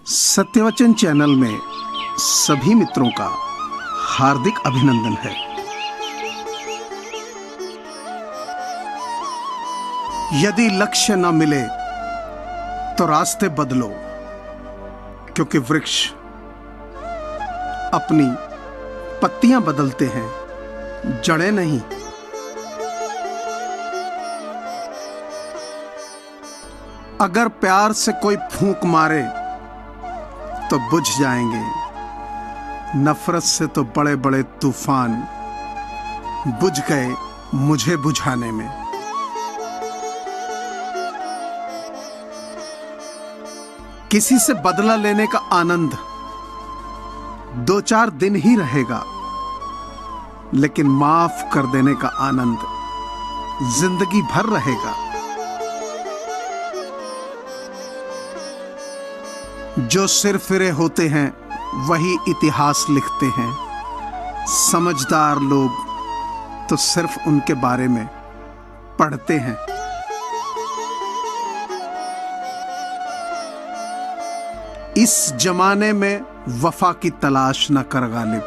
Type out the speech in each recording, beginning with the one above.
सत्यवचन channel में सभी मित्रों का हार्दिक अभिनंदन है। यदि लक्ष्य न मिले तो रास्ते बदलो, क्योंकि वृक्ष अपनी पत्तियां बदलते हैं, जड़ें नहीं। अगर प्यार से कोई फूंक मारे तो बुझ जाएंगे, नफरत से तो बड़े बड़े तूफान बुझ गए मुझे बुझाने में। किसी से बदला लेने का आनंद 2-4 दिन ही रहेगा, लेकिन माफ कर देने का आनंद जिंदगी भर रहेगा। जो सिर फिरे होते हैं वही इतिहास लिखते हैं। समझदार लोग तो सिर्फ उनके बारे में पढ़ते हैं। इस जमाने में वफा की तलाश न कर गालिब।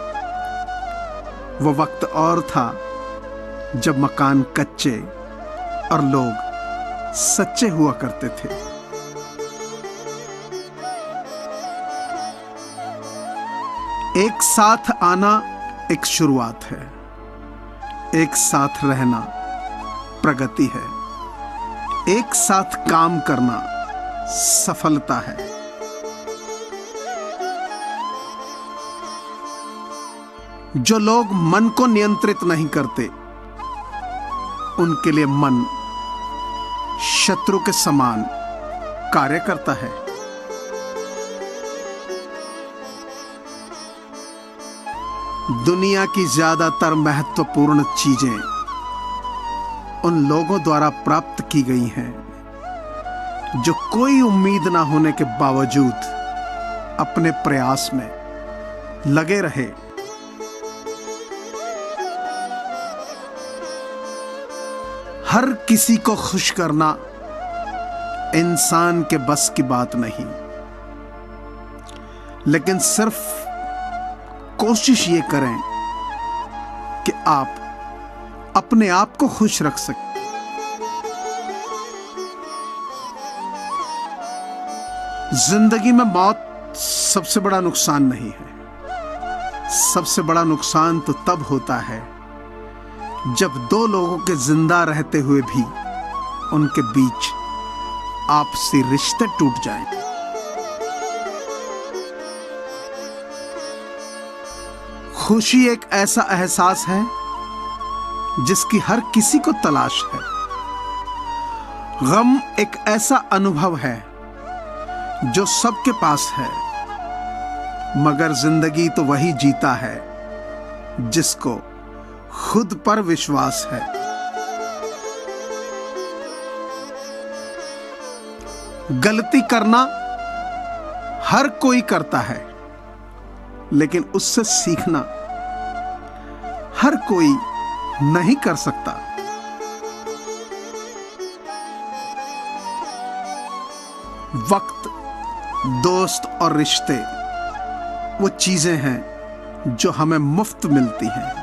वो वक्त और था जब मकान कच्चे और लोग सच्चे हुआ करते थे। एक साथ आना एक शुरुआत है, एक साथ रहना प्रगति है, एक साथ काम करना सफलता है। जो लोग मन को नियंत्रित नहीं करते, उनके लिए मन शत्रु के समान कार्य करता है। दुनिया की ज्यादातर महत्वपूर्ण चीजें उन लोगों द्वारा प्राप्त की गई हैं जो कोई उम्मीद ना होने के बावजूद अपने प्रयास में लगे रहे। हर किसी को खुश करना इंसान के बस की बात नहीं, लेकिन सिर्फ कोशिश ये करें कि आप अपने आप को खुश रख सकें। जिंदगी में मौत सबसे बड़ा नुकसान नहीं है। सबसे बड़ा नुकसान तो तब होता है जब दो लोगों के जिंदा रहते हुए भी उनके बीच आपसी रिश्ते टूट जाएं। खुशी एक ऐसा एहसास है जिसकी हर किसी को तलाश है। गम एक ऐसा अनुभव है जो सबके पास है, मगर जिंदगी तो वही जीता है जिसको खुद पर विश्वास है। गलती करना हर कोई करता है, लेकिन उससे सीखना हर कोई नहीं कर सकता। वक्त, दोस्त और रिश्ते वो चीजें हैं जो हमें मुफ्त मिलती हैं,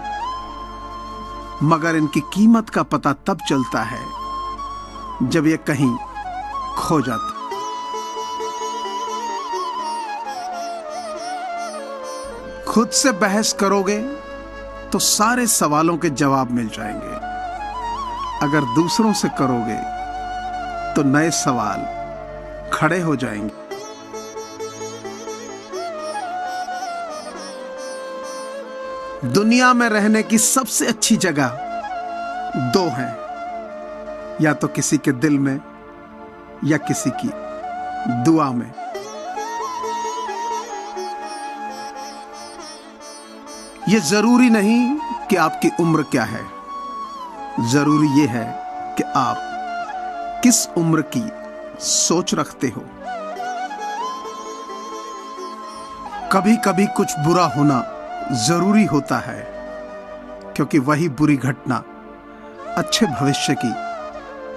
मगर इनकी कीमत का पता तब चलता है जब ये कहीं खो जाती। खुद से बहस करोगे तो सारे सवालों के जवाब मिल जाएंगे। अगर दूसरों से करोगे तो नए सवाल खड़े हो जाएंगे। दुनिया में रहने की सबसे अच्छी जगह 2 हैं, या तो किसी के दिल में या किसी की दुआ में। यह जरूरी नहीं कि आपकी उम्र क्या है, जरूरी यह है कि आप किस उम्र की सोच रखते हो। कभी कभी कुछ बुरा होना जरूरी होता है, क्योंकि वही बुरी घटना अच्छे भविष्य की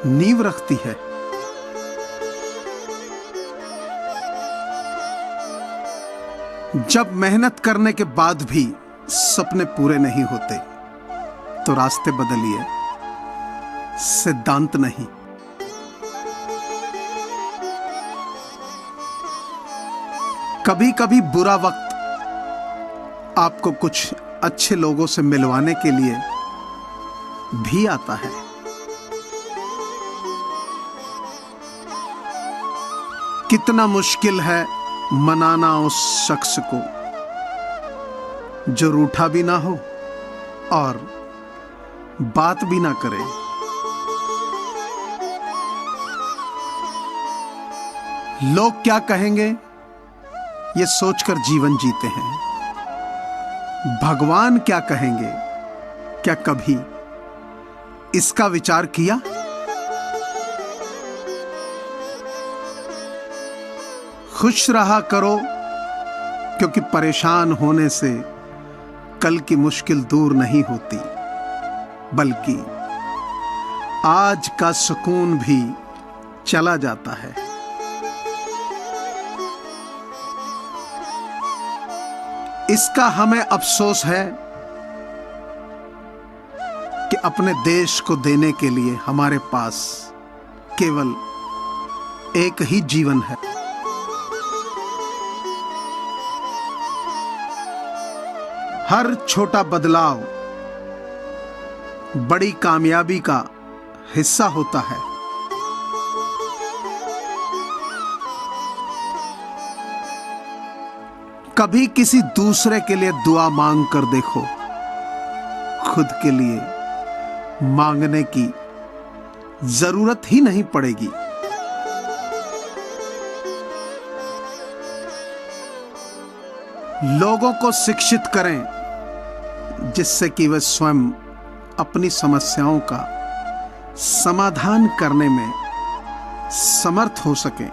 नींव रखती है। जब मेहनत करने के बाद भी सपने पूरे नहीं होते तो रास्ते बदलिए, सिद्धांत नहीं। कभी कभी बुरा वक्त आपको कुछ अच्छे लोगों से मिलवाने के लिए भी आता है। कितना मुश्किल है मनाना उस शख्स को जो रूठा भी ना हो और बात भी ना करे। लोग क्या कहेंगे ये सोचकर जीवन जीते हैं। भगवान क्या कहेंगे, क्या कभी इसका विचार किया? खुश रहा करो, क्योंकि परेशान होने से कल की मुश्किल दूर नहीं होती, बल्कि आज का सुकून भी चला जाता है। इसका हमें अफसोस है कि अपने देश को देने के लिए हमारे पास केवल एक ही जीवन है। हर छोटा बदलाव बड़ी कामयाबी का हिस्सा होता है। कभी किसी दूसरे के लिए दुआ मांग कर देखो, खुद के लिए मांगने की जरूरत ही नहीं पड़ेगी। लोगों को शिक्षित करें जिससे कि वे स्वयं अपनी समस्याओं का समाधान करने में समर्थ हो सकें।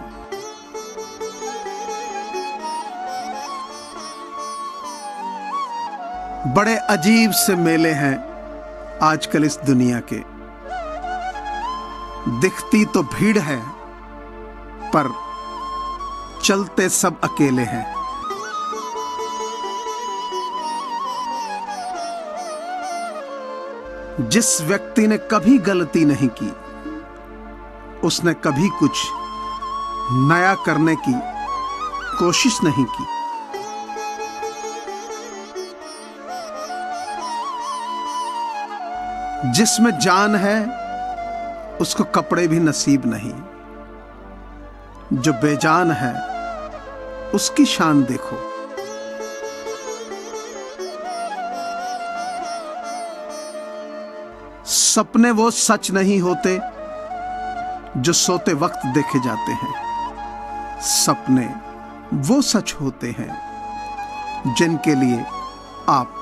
बड़े अजीब से मेले हैं आजकल इस दुनिया के। दिखती तो भीड़ है पर चलते सब अकेले हैं। जिस व्यक्ति ने कभी गलती नहीं की, उसने कभी कुछ नया करने की कोशिश नहीं की। जिसमें जान है उसको कपड़े भी नसीब नहीं। जो बेजान है उसकी शान देखो। सपने वो सच नहीं होते जो सोते वक्त देखे जाते हैं। सपने वो सच होते हैं जिनके लिए आप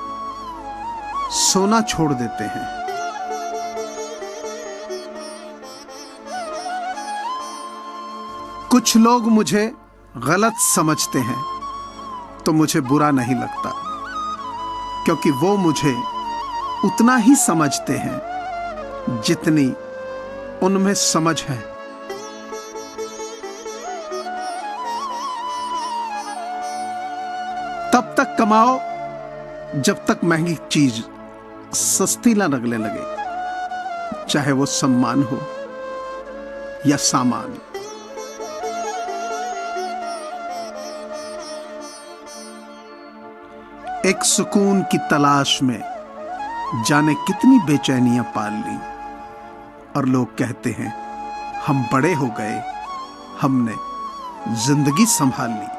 सोना छोड़ देते हैं। कुछ लोग मुझे गलत समझते हैं तो मुझे बुरा नहीं लगता, क्योंकि वो मुझे उतना ही समझते हैं जितनी उनमें समझ है। तब तक कमाओ जब तक महंगी चीज सस्ती ना लगने लगे, चाहे वो सम्मान हो या सामान। एक सुकून की तलाश में जाने कितनी बेचैनियां पाल ली, और लोग कहते हैं हम बड़े हो गए, हमने जिंदगी संभाल ली।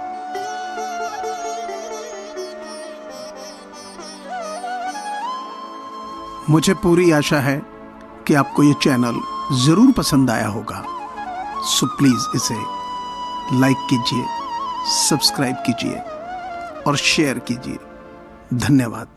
मुझे पूरी आशा है कि आपको ये चैनल जरूर पसंद आया होगा। सो प्लीज इसे लाइक कीजिए, सब्सक्राइब कीजिए और शेयर कीजिए। धन्यवाद।